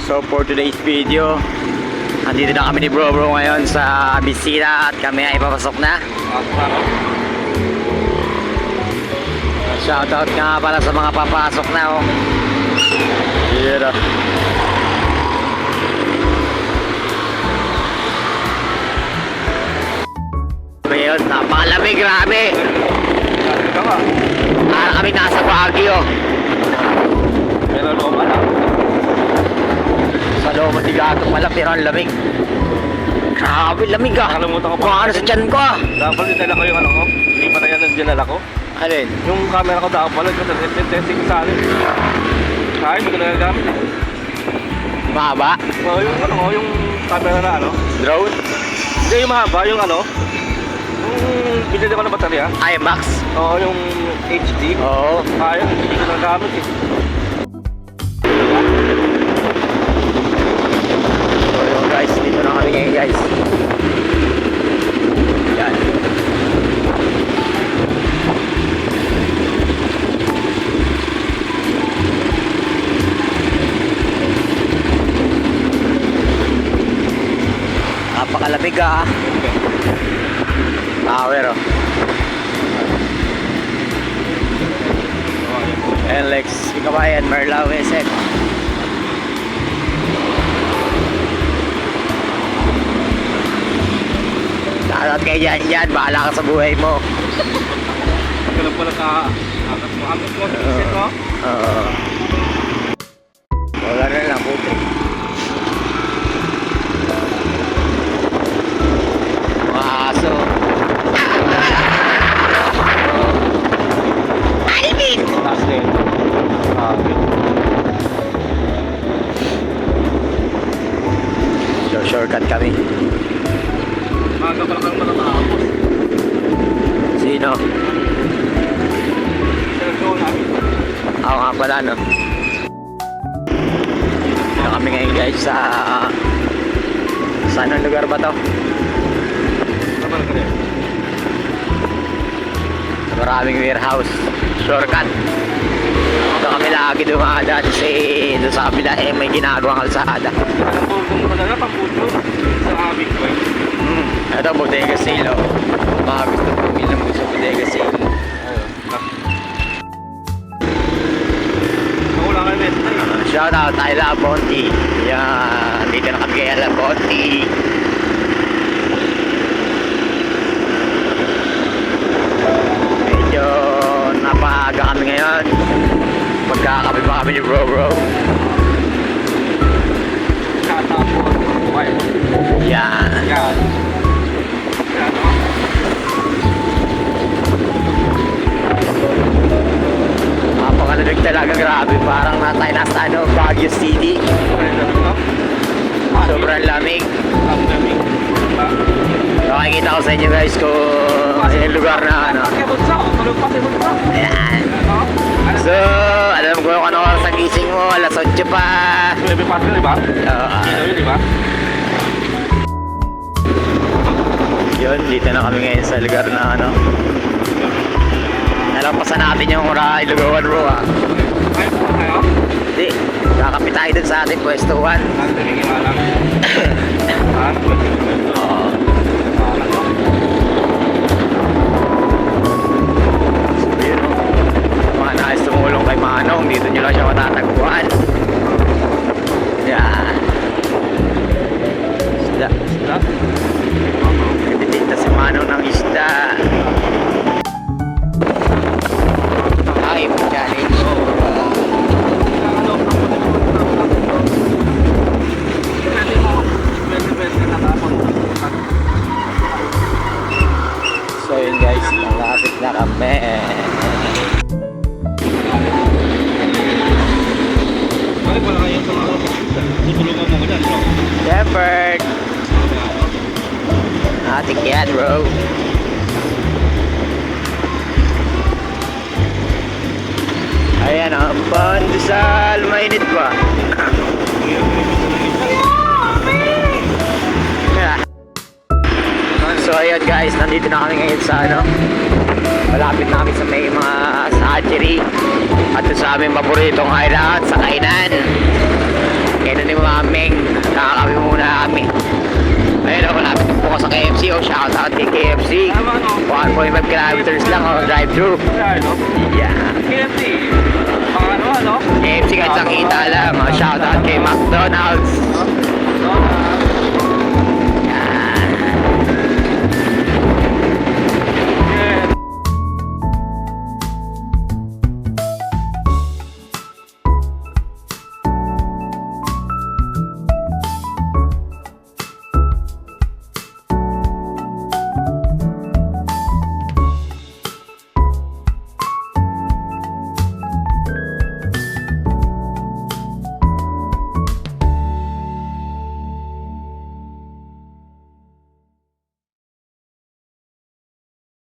So for today's video, andito na kami ni Bro ngayon sa bisita at kami ay papasok na. Shoutout nga pala sa mga papasok na oh. Yeah. Ngayon, napakalamig, grabe. Para kami nasa Baguio. Pero loob lang. Sa loob matigato pala pero ang lamig. Grabe lamig ah. Nakalimutan ko pa. Kung ano sa tiyan ko ah. Dapat dinala ko yung ano ko. Hindi pa na yan ang dinala ko. Alin? Yung camera ko dapat pala. Yung testing sa akin. Ay, hindi ko nagagamit eh. Mahaba? So, yung ano, yung camera na ano. Drone? Hindi, yung mahaba, yung ano. Yung binili ko na baterya. IMAX? Oo, yung HD. Oo. Kaya, hindi ko nagagamit eh. So yun guys, dito na kami ngayon guys. Yan. Napakalamig ah. Tower oh. And Lex, Ikabayan, Merlao, Esek. Lahat kayo dyan, bahala ka sa buhay mo. Kailan pala angat mo set mo? Oo. Wala na lang, puti. Mga aso. Alvin! Taas na yun. So, shortcut kami. Maaga pala kang matatapos. Sino? Telephone namin. Ako nga pala, no? Dito kami ngayon guys sa... Saan ang lugar ba to? Naman ka rin. Maraming warehouse. Shortcut. Dito kami lagi dumadaan kasi doon sa kabila eh may ginagawang kalsada. Ang pulong ko na pang-puto sa Big Boy. Ito, Bodega Sale. Mga gusto pumili mo sa Bodega Sale. Wala kayo benta eh. Shout out, I love Bonti. Yan, dito na kami kay I love Bonti. Medyo napaga kami ngayon. Magkakape pa kami ni Bro. Katapos. Buhay. Yan. Yan. Napakalamig talaga, grabe. Parang natay nasa Baguio City. Sobrang lamig. Nakikita ko sa inyo guys kung yung lugar na ano. Ayan. So, alam ko kung ano oras ang gising mo, alas 8 pa. May partner, di ba? Oo. Di ba? Yun, dito na kami ngayon sa lugar na ano. Nalampasan natin yung Ilugawan bro ah. Ay, tayo? Hindi, kakapit tayo dun sa ating pwesto 1. Ang tingin nga lang. Oo. So yun o. Mga nais tumulong kay Manong, dito nyo lang siya matatagpuan. Yan. Isda. Nagtitinda si Manong ng isda. Time challenge. So yun guys, malapit na kami. Bakit wala kayong tumawag? Tutulungan mo ko dyan, bro. Shepherd! Atik yan bro. Ayan o, pandesal, mainit ba? So ayun guys, nandito na kami ngayon sa ano, malapit na kami sa may mga hatchery at sa aming paboritong hideout sa kainan. Kaya ni Mama Meng, kakakawi muna kami. Ayun ako, lapit po ko sa KFC. Shout out kay KFC. Tama, no? 1.5 kilometers lang, drive-thru. Ano? Yeah. KFC. Mga ano? KFC kahit sa kita lang. Shout out kay McDonald's.